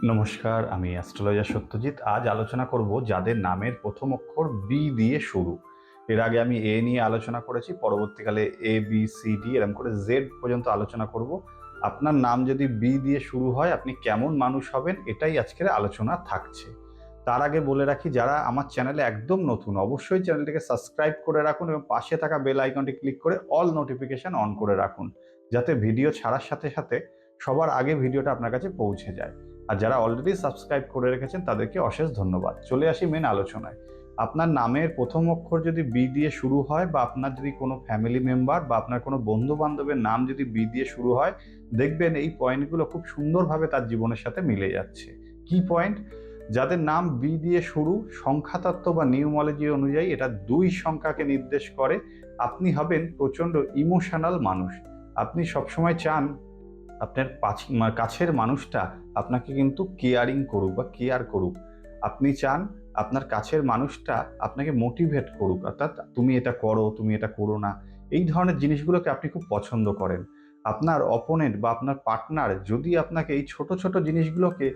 নমস্কার, আমি অ্যাস্ট্রোলজার সত্যজিৎ। আজ আলোচনা করব যাদের নামের প্রথম অক্ষর বি দিয়ে শুরু। এর আগে আমি এ নিয়ে আলোচনা করেছি, পরবর্তীকালে এ বি সি ডি এরকম করে জেড পর্যন্ত আলোচনা করব। আপনার নাম যদি বি দিয়ে শুরু হয় আপনি কেমন মানুষ হবেন, এটাই আজকের আলোচনা থাকছে। তার আগে বলে রাখি, যারা আমার চ্যানেলে একদম নতুন অবশ্যই চ্যানেলটিকে সাবস্ক্রাইব করে রাখুন এবং পাশে থাকা বেল আইকনটি ক্লিক করে অল নোটিফিকেশন অন করে রাখুন, যাতে ভিডিও ছাড়ার সাথে সাথে সবার আগে ভিডিওটা আপনার কাছে পৌঁছে যায়। আর যারা অলরেডি সাবস্ক্রাইব করে রেখেছেন তাদেরকে অশেষ ধন্যবাদ। চলে আসি মেন আলোচনায়। আপনার নামের প্রথম অক্ষর যদি বি দিয়ে শুরু হয়, বা আপনার যদি কোনো ফ্যামিলি মেম্বার বা আপনার কোনো বন্ধু বান্ধবের নাম যদি বি দিয়ে শুরু হয়, দেখবেন এই পয়েন্টগুলো খুব সুন্দরভাবে তার জীবনের সাথে মিলে যাচ্ছে। কি পয়েন্ট? যাদের নাম বি দিয়ে শুরু, সংখ্যাতত্ত্ব বা নিউমোলজি অনুযায়ী এটা 2 সংখ্যাকে নির্দেশ করে। আপনি হবেন প্রচণ্ড ইমোশনাল মানুষ। আপনি সবসময় চান আপনার কাছের মানুষটা আপনাকে কিন্তু কেয়ারিং করুক বা কেয়ার করুক। আপনি চান আপনার কাছের মানুষটা আপনাকে মোটিভেট করুক, অর্থাৎ তুমি এটা করো, তুমি এটা করো না। এই ধরনের জিনিসগুলোকে আপনি খুব পছন্দ করেন। আপনার অপোনেন্ট বা আপনার পার্টনার যদি আপনাকে এই ছোট ছোট জিনিসগুলোকে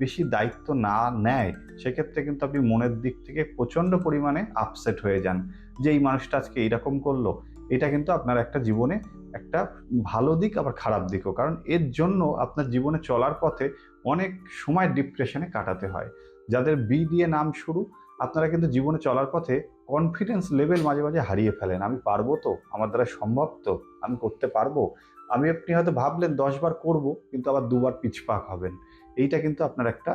বেশি দায়িত্ব না নেয়, সেক্ষেত্রে কিন্তু আপনি মনের দিক থেকে প্রচণ্ড পরিমাণে আপসেট হয়ে যান যে এই মানুষটা আজকে এইরকম করলো। এটা কিন্তু আপনার একটা জীবনে একটা ভালো দিক, আবার খারাপ দিকও। কারণ এর জন্য আপনার জীবনে চলার পথে অনেক সময় ডিপ্রেশনে কাটাতে হয়। যাদের বি দিয়ে নাম শুরু, আপনারা কিন্তু জীবনে চলার পথে কনফিডেন্স লেভেল মাঝে মাঝে হারিয়ে ফেলেন। আমি পারবো তো, আমার দ্বারা সম্ভব তো, আমি করতে পারবো। আপনি হয়তো ভাবলেন 10 বার করব, কিন্তু আবার 2 বার পিছপা হবেন। এইটা কিন্তু আপনার একটা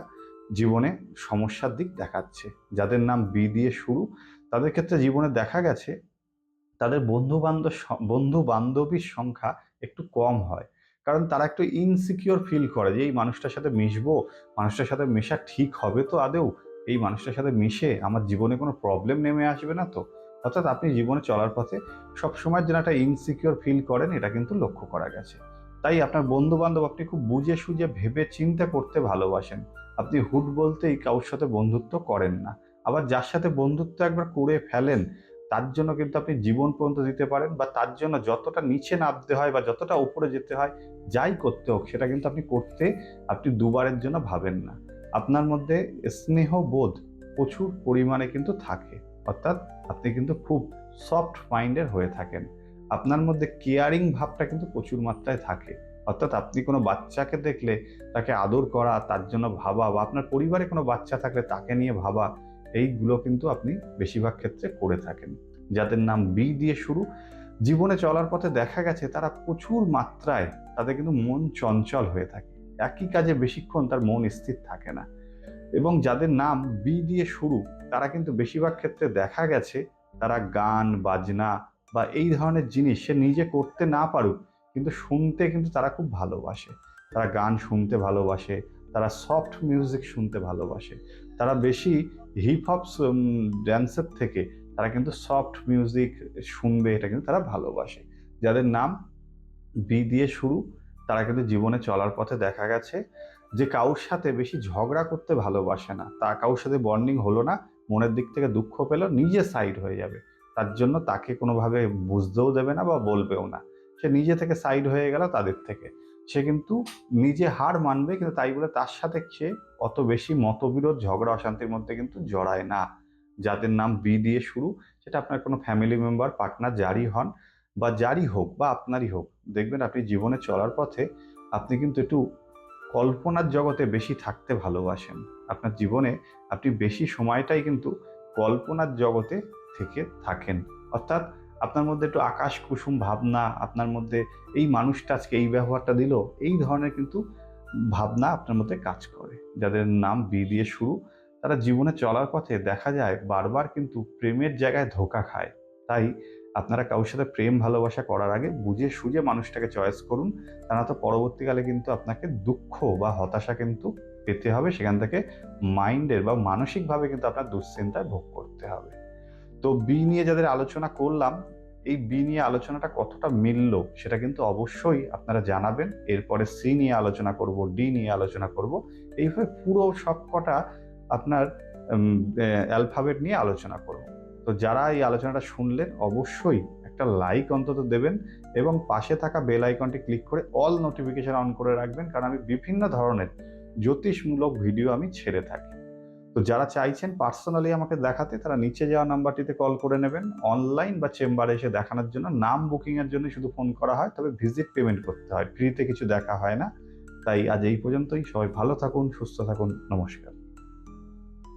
জীবনে সমস্যার দিক দেখাচ্ছে। যাদের নাম বি দিয়ে শুরু, তাদের ক্ষেত্রে জীবনে দেখা গেছে তাদের বন্ধু বান্ধবীর সংখ্যা একটু কম হয়। কারণ তারা একটু ইনসিকিউর ফিল করে যে এই মানুষটার সাথে মিশবো, মানুষটার সাথে মেশা ঠিক হবে তো আদৌ, এই মানুষটার সাথে মিশে আমার জীবনে কোনো প্রবলেম নেমে আসবে না তো। অর্থাৎ আপনি জীবনে চলার পথে সবসময়ের জন্য একটা ইনসিকিউর ফিল করেন, এটা কিন্তু লক্ষ্য করা গেছে। তাই আপনার বন্ধু বান্ধব আপনি খুব বুঝে সুঝে ভেবে চিন্তা করতে ভালোবাসেন। আপনি হুট বলতেই কারোর সাথে বন্ধুত্ব করেন না। আবার যার সাথে বন্ধুত্ব একবার করে ফেলেন, তার জন্য কিন্তু আপনি জীবন পর্যন্ত দিতে পারেন, বা তার জন্য যতটা নিচে নামতে হয় বা যতটা উপরে যেতে হয়, যাই করতে হোক সেটা কিন্তু আপনি 2 বারের জন্য ভাবেন না। আপনার মধ্যে স্নেহবোধ প্রচুর পরিমাণে কিন্তু থাকে। অর্থাৎ আপনি কিন্তু খুব সফট মাইন্ডের হয়ে থাকেন। আপনার মধ্যে কেয়ারিং ভাবটা কিন্তু প্রচুর মাত্রায় থাকে। অর্থাৎ আপনি কোনো বাচ্চাকে দেখলে তাকে আদর করা, তার জন্য ভাবা, বা আপনার পরিবারে কোনো বাচ্চা থাকলে তাকে নিয়ে ভাবা, এইগুলো কিন্তু আপনি বেশিরভাগ ক্ষেত্রে করে থাকেন। যাদের নাম বি দিয়ে শুরু, জীবনে চলার পথে দেখা গেছে তারা প্রচুর মাত্রায়, তাদের কিন্তু মন চঞ্চল হয়ে থাকে। একই কাজে বেশিক্ষণ তার মন স্থির থাকে না। এবং যাদের নাম বি দিয়ে শুরু, তারা কিন্তু বেশিরভাগ ক্ষেত্রে দেখা গেছে তারা গান বাজনা বা এই ধরনের জিনিস সে নিজে করতে না পারুক, কিন্তু শুনতে কিন্তু তারা খুব ভালোবাসে। তারা গান শুনতে ভালোবাসে, তারা সফট মিউজিক শুনতে ভালোবাসে। তারা বেশি হিপ হপ ড্যান্সের থেকে তারা কিন্তু সফট মিউজিক শুনবে, এটা কিন্তু তারা ভালোবাসে। যাদের নাম বি দিয়ে শুরু, তারা কিন্তু জীবনে চলার পথে দেখা গেছে যে কারোর সাথে বেশি ঝগড়া করতে ভালোবাসে না। তা কারোর সাথে বন্ডিং হলো না, মনের দিক থেকে দুঃখ পেল, নিজে সাইড হয়ে যাবে। তার জন্য তাকে কোনোভাবে বুঝতেও দেবে না বা বলবেও না। সে নিজে থেকে সাইড হয়ে গেল তাদের থেকে। সে কিন্তু নিজে হার মানবে, কিন্তু তাই বলে তার সাথে সে অত বেশি মতবিরোধ ঝগড়া অশান্তির মধ্যে কিন্তু জড়ায় না। যাদের নাম বি দিয়ে শুরু, সেটা আপনার কোনো ফ্যামিলি মেম্বার, পার্টনার যারই হন বা যারই হোক বা আপনারই হোক, দেখবেন আপনি জীবনে চলার পথে আপনি কিন্তু একটু কল্পনার জগতে বেশি থাকতে ভালোবাসেন। আপনার জীবনে আপনি বেশি সময়টাই কিন্তু কল্পনার জগতে থেকে থাকেন। অর্থাৎ আপনার মধ্যে একটু আকাশ কুসুম ভাবনা, আপনার মধ্যে এই মানুষটা আজকে এই ব্যবহারটা দিল, এই ধরনের কিন্তু ভাবনা আপনার মধ্যে কাজ করে। যাদের নাম বি দিয়ে শুরু, তারা জীবনে চলার পথে দেখা যায় বারবার কিন্তু প্রেমের জায়গায় ধোঁকা খায়। তাই আপনারা কারোর সাথে প্রেম ভালোবাসা করার আগে বুঝে সুঝে মানুষটাকে চয়েস করুন। তা না তো পরবর্তীকালে কিন্তু আপনাকে দুঃখ বা হতাশা কিন্তু পেতে হবে, সেখান থেকে মাইন্ডের বা মানসিকভাবে কিন্তু আপনার দুশ্চিন্তায় ভোগ করতে হবে। তো বি নিয়ে যাদের আলোচনা করলাম, এই বি নিয়ে আলোচনাটা কতটা মিলল সেটা কিন্তু অবশ্যই আপনারা জানাবেন। এরপরে সি নিয়ে আলোচনা করব, ডি নিয়ে আলোচনা করব। এইভাবে পুরো সবকটা আপনার অ্যালফাবেট নিয়ে আলোচনা করব। তো যারা এই আলোচনাটা শুনলেন অবশ্যই একটা লাইক অন্তত দেবেন, এবং পাশে থাকা বেল আইকনটি ক্লিক করে অল নোটিফিকেশন অন করে রাখবেন, কারণ আমি বিভিন্ন ধরনের জ্যোতিষমূলক ভিডিও আমি ছেড়ে থাকি। তো যারা চাইছেন পার্সোনালি আমাকে দেখাতে, তারা নিচে যাওয়া নাম্বারটিতে কল করে নেবেন। অনলাইন বা চেম্বারে এসে দেখানোর জন্য নাম বুকিংয়ের জন্য শুধু ফোন করা হয়, তবে ভিজিট পেমেন্ট করতে হয়, ফ্রিতে কিছু দেখা হয় না। তাই আজ এই পর্যন্তই। সবাই ভালো থাকুন, সুস্থ থাকুন। নমস্কার।